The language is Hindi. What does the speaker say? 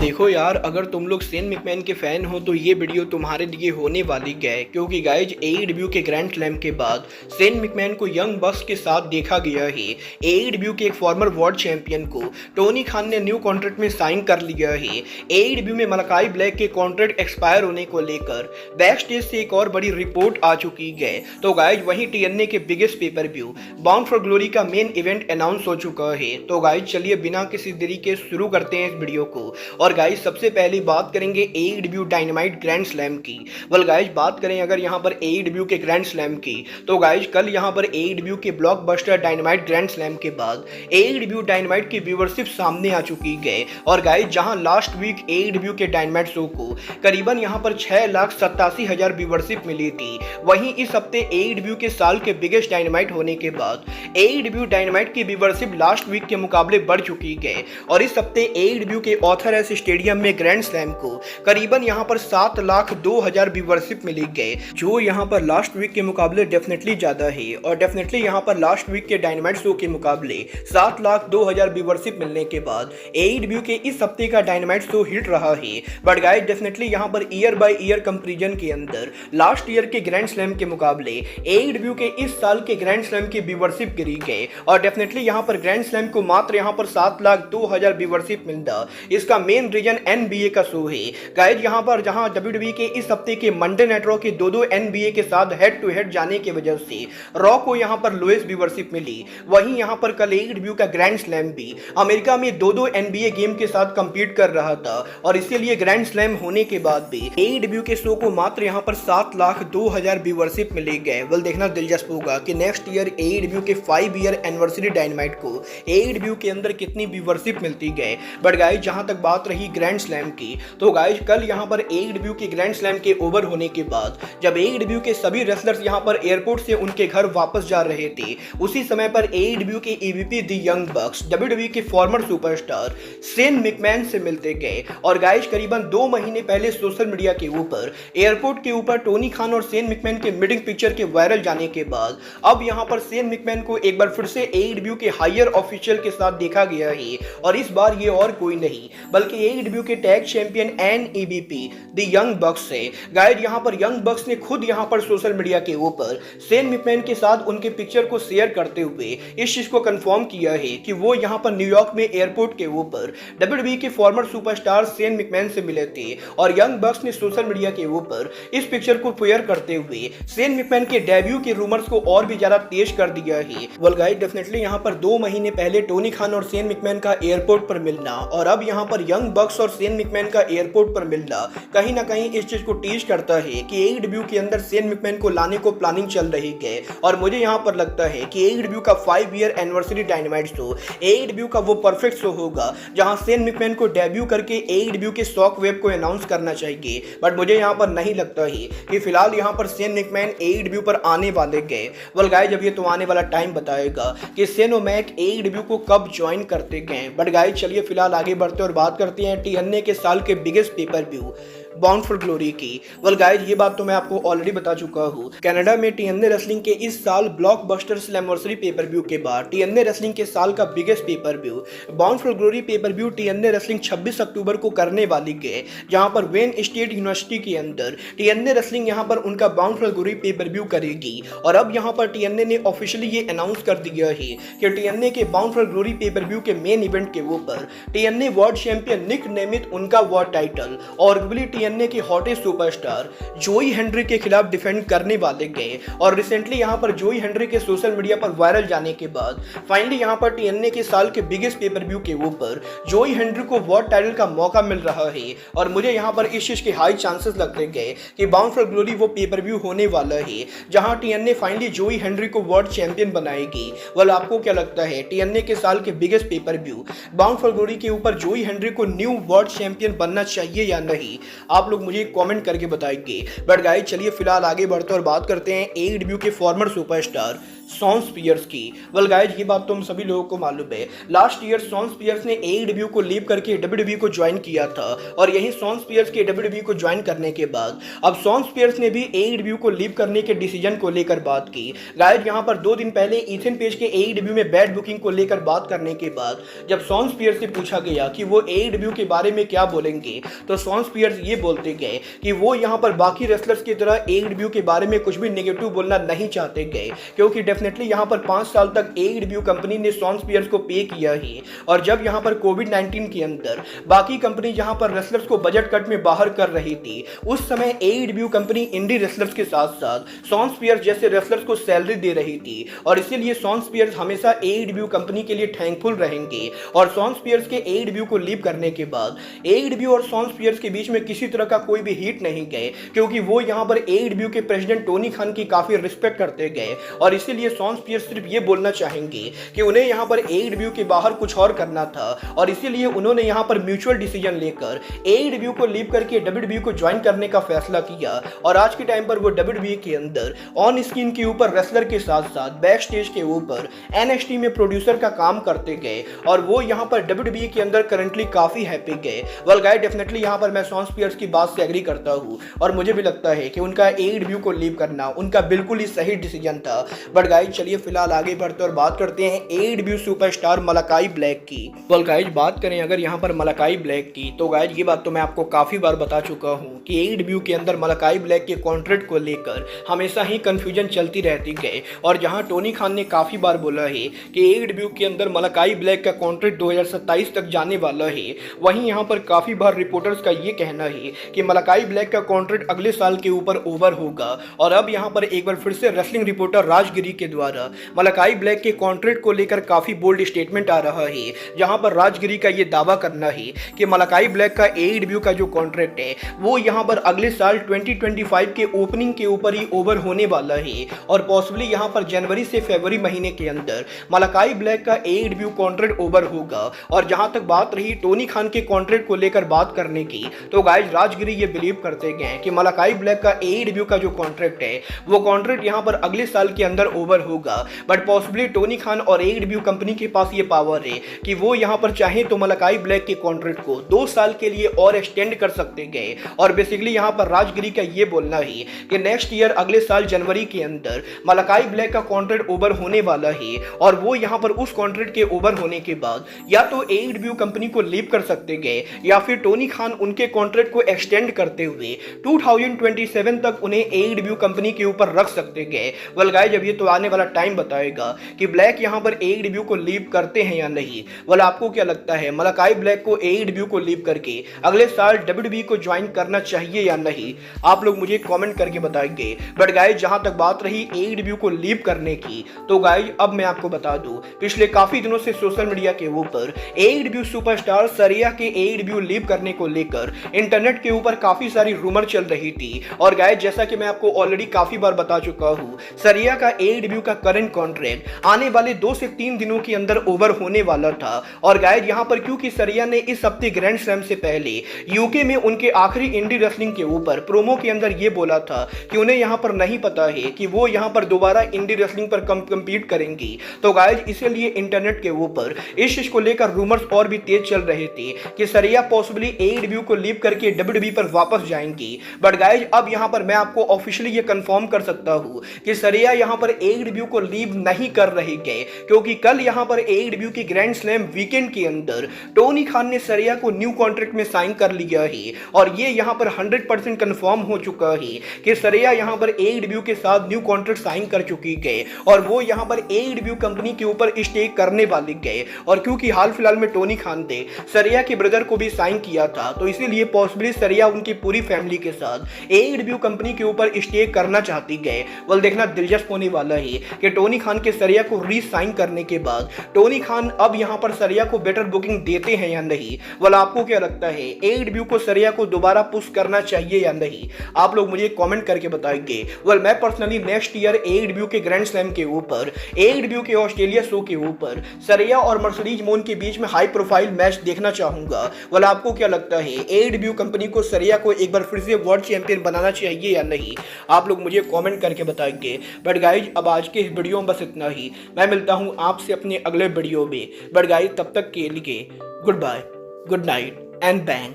देखो यार, अगर तुम लोग सेन मैकमैन के फैन हो तो ये वीडियो तुम्हारे लिए होने वाली है, क्योंकि गाइज एईडब्ल्यू के ग्रैंड स्लैम के बाद सेन मैकमैन को यंग बक्स के साथ देखा गया है। एईडब्ल्यू के एक फॉर्मर वर्ल्ड चैंपियन को टोनी खान ने न्यू कॉन्ट्रैक्ट में साइन कर लिया है। एईडब्ल्यू में मलाकाई ब्लैक के कॉन्ट्रैक्ट एक्सपायर होने को लेकर बैक स्टेज से एक और बड़ी रिपोर्ट आ चुकी है। तो गाइज वहीं टीएनए के biggest pay per view bound for glory का मेन इवेंट अनाउंस हो चुका है। तो गाइज चलिए बिना किसी देरी के शुरू करते हैं इस वीडियो को। और गाइज सबसे पहले बात करेंगे एईडब्ल्यू डायनामाइट ग्रैंड स्लैम की। वेल गाइज बात करें अगर यहाँ पर एईडब्ल्यू के ग्रैंड स्लैम की, तो गाइज कल यहाँ पर एईडब्ल्यू के ब्लॉकबस्टर डायनामाइट ग्रैंड स्लैम के बाद एईडब्ल्यू डायनामाइट की व्यूअरशिप सामने आ चुकी है। और गाइज जहां लास्ट वीक एईडब्ल्यू के डायनामाइट शो को करीबन यहाँ पर 6,87,000 व्यूअरशिप मिली थी, वहीं इस हफ्ते एईडब्ल्यू के साल के बिगेस्ट डायनामाइट होने के बाद एईडब्ल्यू डायनामाइट की व्यूअरशिप लास्ट वीक के मुकाबले बढ़ चुकी है। और इस हफ्ते एईडब्ल्यू के ऑथर एस स्टेडियम में ग्रैंड स्लैम को करीबन यहाँ पर 7,02,000 व्यूअरशिप मिली गए, जो यहाँ पर लास्ट वीक के मुकाबले डेफिनेटली ज्यादा है। और डेफिनेटली यहाँ पर लास्ट वीक के डायनामाइट शो के मुकाबले 7,02,000 व्यूअरशिप मिलने के बाद एईडब्ल्यू के इस हफ्ते का डायनामाइट शो हिट रहा है। बट गाइस डेफिनेटली यहाँ per year by year comparison के अंदर लास्ट ईयर के ग्रैंड स्लैम के मुकाबले एईडब्ल्यू के इस साल के ग्रैंड स्लैम की व्यूअरशिप गिरी गए। और डेफिनेटली यहाँ पर ग्रैंड स्लैम को मात्र यहाँ पर 7,02,000 व्यूअरशिप मिलता, इसका मेन रीजन एनबीए का शो है। गाइस यहाँ पर जहां डब्ल्यूडब्ल्यूई के इस हफ्ते के मंडे नाइट रॉ के दो एनबीए के साथ हेड टू हेड जाने की वजह से रॉ को यहाँ पर लोएस्ट व्यूअरशिप मिली, वहीं यहाँ पर कल एईडब्ल्यू का ग्रैंड स्लैम भी अमेरिका में दो एनबीए गेम के साथ कंपीट कर रहा था। और इसीलिए ग्रैंड स्लैम होने के बाद भी एईडब्ल्यू के शो को मात्र यहाँ पर 7,02,000 व्यूअरशिप मिले गए। वेल देखना दिलचस्प होगा कि नेक्स्ट ईयर एईडब्ल्यू के 5 ईयर एनिवर्सरी डायनामाइट को एईडब्ल्यू के अंदर कितनी व्यूअरशिप मिलती गए। बट गाइस जहां तक बात रही ग्रैंड स्लैम की, तो गाइस कल यहां पर एईडब्ल्यू के ग्रैंड स्लैम के ओवर होने के बाद जब एईडब्ल्यू के सभी रेसलर्स यहां पर एयरपोर्ट से उनके घर वापस जा रहे थे, उसी समय पर एईडब्ल्यू के EVP the young box WWE के फॉर्मर सुपरस्टार सेन मैकमैन से मिलते गए। और गाइस करीबन 2 महीने पहले सोशल मीडिया के ऊपर एयरपोर्ट के ऊपर टोनी खान और सेन मैकमैन के मीटिंग पिक्चर के वायरल जाने के बाद अब यहां पर सेन मैकमैन को एक बार फिर से एईडब्ल्यू के हायर ऑफिशियल के साथ देखा गया है। और इस बार ये और कोई नहीं बल्कि एईडब्ल्यू के tag champion NEVP the young Bucks है। गाइस यहां पर यंग बक्स ने खुद यहां पर सोशल मीडिया के ऊपर सेन मैकमैन के साथ उनके पिक्चर को शेयर करते हुए इस चीज को कंफर्म किया है कि वो यहां पर न्यूयॉर्क में एयरपोर्ट के ऊपर डब्ल्यूडब्ल्यूई के फॉर्मर सुपरस्टार सेन मैकमैन से मिले थे। और यंग बक्स ने सोशल मीडिया के ऊपर इस पिक्चर को शेयर करते हुए सेन मैकमैन के डेब्यू के रूमर्स को और भी ज्यादा तेज कर दिया है। वेल गाइस डेफिनेटली यहां पर 2 महीने पहले टोनी खान और सेन मैकमैन का एयरपोर्ट पर मिलना और अब यहां पर यंग बक्स और सेन मैकमैन का एयरपोर्ट पर मिलना कहीं ना कहीं इस चीज को टीज करता है कि एईडब्ल्यू के अंदर सेन मैकमैन को लाने को प्लानिंग चल रही है। और मुझे यहां पर लगता है कि एईडब्ल्यू का 5 year anniversary dynamite show AEW का वो परफेक्ट शो होगा जहां सेन मैकमैन को डेब्यू करके एईडब्ल्यू के शॉक वेव को अनाउंस करना चाहिए। बट मुझे यहां पर नहीं लगता है कि फिलहाल यहां पर सेन मैकमैन एईडब्ल्यू पर आने वाले गए। वेल गाइस जब ये तो आने वाला टाइम बताएगा कि सेन और मैक एईडब्ल्यू को कब ज्वाइन करते गए। बट गाइस चलिए फिलहाल आगे बढ़ते और बात करते हैं टीएनए के साल के biggest pay per view bound for glory की। वेल गाइस ये बात तो मैं आपको ऑलरेडी बता चुका हूँ। कनाडा में टीएनए रेसलिंग के इस साल ब्लॉकबस्टर स्लैमवर्सरी पेपर व्यू के बाद टीएनए रेसलिंग के साल का biggest pay per view bound for glory pay per view TNA wrestling 26 अक्टूबर को करने वाली है, जहां पर वेन स्टेट यूनिवर्सिटी के अंदर टीएनए रेसलिंग यहां पर उनका bound for glory pay per view करेगी। और अब यहां पर टीएनए ने ऑफिशियली ये अनाउंस कर दिया है कि टीएनए के bound for glory pay per view के मेन इवेंट के ऊपर टीएनए वर्ल्ड चैंपियन निक नेमिथ उनका वर्ल्ड टाइटल और टीएनए के हॉटेस्ट सुपरस्टार जोई हेनरी के खिलाफ डिफेंड करने वाले गए। और रिसेंटली यहां पर जोई हेनरी के सोशल मीडिया पर वायरल जाने के बाद फाइनली यहां पर टीएनए के साल के बिगेस्ट पेपर व्यू के ऊपर जोई हेनरी को वर्ल्ड टाइटल का मौका मिल रहा है। और मुझे यहां पर इस चीज के हाई चांसेस लगते गए कि बाउंड फॉर ग्लोरी वो पेपर व्यू होने वाला है जहां टीएनए फाइनली जोई हेनरी को वर्ल्ड चैंपियन बनाएगी। वेल आपको क्या लगता है टीएनए के साल के biggest pay per view bound for glory के ऊपर जोई हेनरी को न्यू वर्ल्ड चैंपियन बनना चाहिए या नहीं? आप लोग मुझे कमेंट करके बताएंगे। बट गाइस चलिए फिलहाल आगे बढ़ते और बात करते हैं एईडब्ल्यू के फॉर्मर सुपरस्टार शॉन स्पियर्स की। वेल गाइज, ये बात तो हम सभी लोगों को मालूम है। लास्ट ईयर शॉन स्पियर्स ने एईडब्ल्यू को लीव करके डब्ल्यूडब्ल्यूई को ज्वाइन किया था और यही शॉन स्पियर्स के डब्ल्यूडब्ल्यूई को ज्वाइन करने के बाद अब शॉन स्पियर्स ने भी एईडब्ल्यू को लीव करने के डिसीजन को लेकर बात की। गाइज, यहाँ पर 2 दिन पहले इथन पेज के एईडब्ल्यू में बैड बुकिंग को लेकर बात करने के बाद जब शॉन स्पियर्स से पूछा गया कि वो एईडब्ल्यू के बारे में क्या बोलेंगे, तो शॉन स्पियर्स ये बोलते गए कि वो यहाँ पर बाकी रेसलर्स की तरह एईडब्ल्यू के बारे में कुछ भी नेगेटिव बोलना नहीं चाहते गए, क्योंकि डेफिनेटली यहाँ पर 5 साल तक एईडब्ल्यू कंपनी ने शॉन स्पियर्स को पे किया ही। और जब यहाँ पर कोविड-19 के अंदर बाकी कंपनी जहाँ पर रेसलर्स को बजट कट में बाहर कर रही थी, उस समय एईडब्ल्यू कंपनी इंडी रेसलर्स के साथ साथ शॉन स्पियर्स जैसे रेसलर्स को सैलरी दे रही थी और इसीलिए शॉन स्पियर्स हमेशा एईडब्ल्यू कंपनी के लिए थैंकफुल रहेंगे। और शॉन स्पियर्स के एईडब्ल्यू को लीव करने के बाद एईडब्ल्यू और शॉन स्पियर्स के बीच में किसी तरह का कोई भी हीट नहीं गए, क्योंकि वो यहाँ पर एईडब्ल्यू के प्रेसिडेंट टोनी खान की काफी रिस्पेक्ट करते गए और इसीलिए शॉन स्पियर्स सिर्फ ये बोलना चाहेंगे कि उन्हें यहाँ पर एईडब्ल्यू के बाहर कुछ और करना था और इसीलिए उन्होंने यहाँ पर म्यूचुअल डिसीजन लेकर एईडब्ल्यू को लीव करके डब्ल्यूडब्ल्यूई को ज्वाइन करने का फैसला किया। और आज के टाइम पर वो डब्ल्यूडब्ल्यूई के अंदर ऑन स्क्रीन के ऊपर रेसलर के साथ साथ बैक स्टेज के ऊपर एनएक्सटी में प्रोड्यूसर का काम करते गए और वो यहाँ पर डब्ल्यूडब्ल्यूई के अंदर करंटली काफी हैप्पी गए। वेल गाइस, डेफिनेटली यहाँ पर मैं शॉन स्पियर्स की बात से एग्री करता हूँ और मुझे भी लगता है कि उनका एईडब्ल्यू को लीव करना उनका बिल्कुल ही सही डिसीजन था। बट गाइस, चलिए फिलहाल आगे बढ़ते और बात करते हैं एईडब्ल्यू सुपरस्टार मलाकाई ब्लैक की। वेल गाइस, बात करें अगर यहाँ पर मलाकाई ब्लैक की, तो गाइस ये बात तो मैं आपको काफी बार बता चुका हूँ कि एईडब्ल्यू के अंदर मलाकाई ब्लैक के कॉन्ट्रैक्ट को लेकर हमेशा ही कंफ्यूजन चलती रहती गई और जहां टोनी खान ने काफी बार बोला है कि एईडब्ल्यू के अंदर मलाकाई ब्लैक का कॉन्ट्रैक्ट 2027 तक जाने वाला है, वहीं यहां पर काफी बार रिपोर्टर्स का ये कहना है कि मलाकाई ब्लैक का कॉन्ट्रैक्ट अगले साल के ऊपर ओवर होगा। और अब यहां पर एक बार फिर से रेसलिंग रिपोर्टर राजगिरी के द्वारा मलाकाई ब्लैक के कॉन्ट्रैक्ट को लेकर काफी बोल्ड स्टेटमेंट आ रहा है, जहां पर राजगिरी का ये दावा करना है कि मलाकाई ब्लैक का एईडब्ल्यू का जो कॉन्ट्रैक्ट है वो यहां पर अगले साल 2025 के ओपनिंग के ऊपर ही ओवर होने वाला है और पॉसिबली यहां पर जनवरी से फरवरी महीने के अंदर मलाकाई ब्लैक का एईडब्ल्यू कॉन्ट्रैक्ट ओवर होगा। और जहां तक बात रही टोनी खान के कॉन्ट्रैक्ट को लेकर बात करने की, तो गाइस राजगिरी ये बिलीव करते गए कि मलाकाई ब्लैक का एईडब्ल्यू का जो कॉन्ट्रैक्ट है वो कॉन्ट्रैक्ट यहां पर अगले साल के अंदर ओवर होगा। बट पॉसिबली टोनी खान और एईडब्ल्यू कंपनी के पास ये पावर है कि वो यहां पर चाहे तो मलाकाई ब्लैक के कॉन्ट्रैक्ट को 2 साल के लिए और एक्सटेंड कर सकते गए। और बेसिकली यहां पर राजगिरी का ये बोलना है कि नेक्स्ट ईयर अगले साल जनवरी के अंदर मलाकाई ब्लैक का कॉन्ट्रैक्ट ओवर होने वाला है और वो यहां पर उस कॉन्ट्रैक्ट के ओवर होने के बाद या तो एईडब्ल्यू कंपनी को लीव कर सकते गए या फिर टोनी खान उनके कॉन्ट्रैक्ट को एक्सटेंड करते हुए 2027 तक उन्हें एईडब्ल्यू कंपनी के ऊपर रख सकते गए। वेल गाइस, जब ये तो आने वाला टाइम बताएगा कि ब्लैक यहां पर एईडब्ल्यू को लीव करते हैं या नहीं। वेल, आपको क्या लगता है मलाकाई ब्लैक को एईडब्ल्यू को लीव करके अगले साल डब्ल्यूडब्ल्यूई को ज्वाइन करना चाहिए या नहीं? आप लोग मुझे कमेंट करके बताएंगे। बट गाइस, जहां तक बात रही एईडब्ल्यू को लीव करने की, तो गाइस अब मैं आपको बता दूं पिछले काफी दिनों से सोशल मीडिया के ऊपर एईडब्ल्यू सुपरस्टार सरिया के एईडब्ल्यू लीव करने को लेकर इंटरनेट के ऊपर काफी सारी रूमर चल रही थी। और गाइस, जैसा कि मैं आपको ऑलरेडी काफी बार बता चुका हूं, सरिया का एईडब्ल्यू का करंट कॉन्ट्रैक्ट आने वाले 2 से 3 दिनों के अंदर ओवर होने वाला था। और गाइस, यहां पर क्योंकि सरिया ने इस हफ्ते ग्रैंड स्लैम से पहले यूके में उनके आखिरी इंडी रेसलिंग के ऊपर प्रोमो के अंदर ये बोला था कि उन्हें यहां पर नहीं पता है कि वो यहां पर दोबारा इंडी रेसलिंग पर कंपीट करेंगी। तो गाइस, इसीलिए इंटरनेट के ऊपर इस चीज को लेकर रूमर्स और भी तेज चल रहे थे कि सरिया पॉसिबली एईडब्ल्यू को लीव करके डब्ल्यूडब्ल्यूई पर वापस जाएंगी। बट गाइस, अब यहां पर मैं आपको ऑफिशियली ये कंफर्म कर सकता हूं कि सरिया यहां पर एईडब्ल्यू को लीव नहीं कर रहे गए, क्योंकि कल यहां पर एईडब्ल्यू की ग्रैंड स्लैम वीकेंड के अंदर टोनी खान ने सरिया को न्यू कॉन्ट्रैक्ट में साइन कर लिया है और ये यहां पर 100% कंफर्म हो चुका है कि सरिया यहां पर एईडब्ल्यू के साथ न्यू कॉन्ट्रैक्ट साइन कर चुकी गए और वो यहां पर एईडब्ल्यू कंपनी के ऊपर स्टे करने वाली गए। और क्योंकि हाल फिलहाल में टोनी खान ने सरिया के ब्रदर को भी साइन किया था, तो इसीलिए पॉसिबली सरिया उनकी पूरी फैमिली के साथ एईडब्ल्यू कंपनी के ऊपर स्टे करना चाहती गए। वेल, देखना दिलचस्प होने वाला है कि टोनी खान के सरिया को री साइन करने के बाद टोनी खान अब यहां पर सरिया को बेटर बुकिंग देते हैं या नहीं। वेल, आपको क्या लगता है एईडब्ल्यू को सरिया को दोबारा पुश करना चाहिए या नहीं? आप लोग मुझे कमेंट करके बताएंगे। वेल, मैं पर्सनली नेक्स्ट ईयर एईडब्ल्यू के ग्रैंड स्लैम के ऊपर एईडब्ल्यू के ऑस्ट्रेलिया शो के ऊपर सरिया और मर्सिडीज मोन के बीच में हाई प्रोफाइल मैच देखना चाहूंगा। वेल, आपको क्या लगता है एईडब्ल्यू कंपनी को सरिया को एक बार फिर से वर्ल्ड चैंपियन बनाना चाहिए या नहीं? आप लोग मुझे कमेंट करके बताएंगे। बट गाइज, अब आज के इस वीडियो में बस इतना ही। मैं मिलता हूँ आपसे अपने अगले वीडियो में। बट गाइस तब तक के लिए good bye, good night and bang.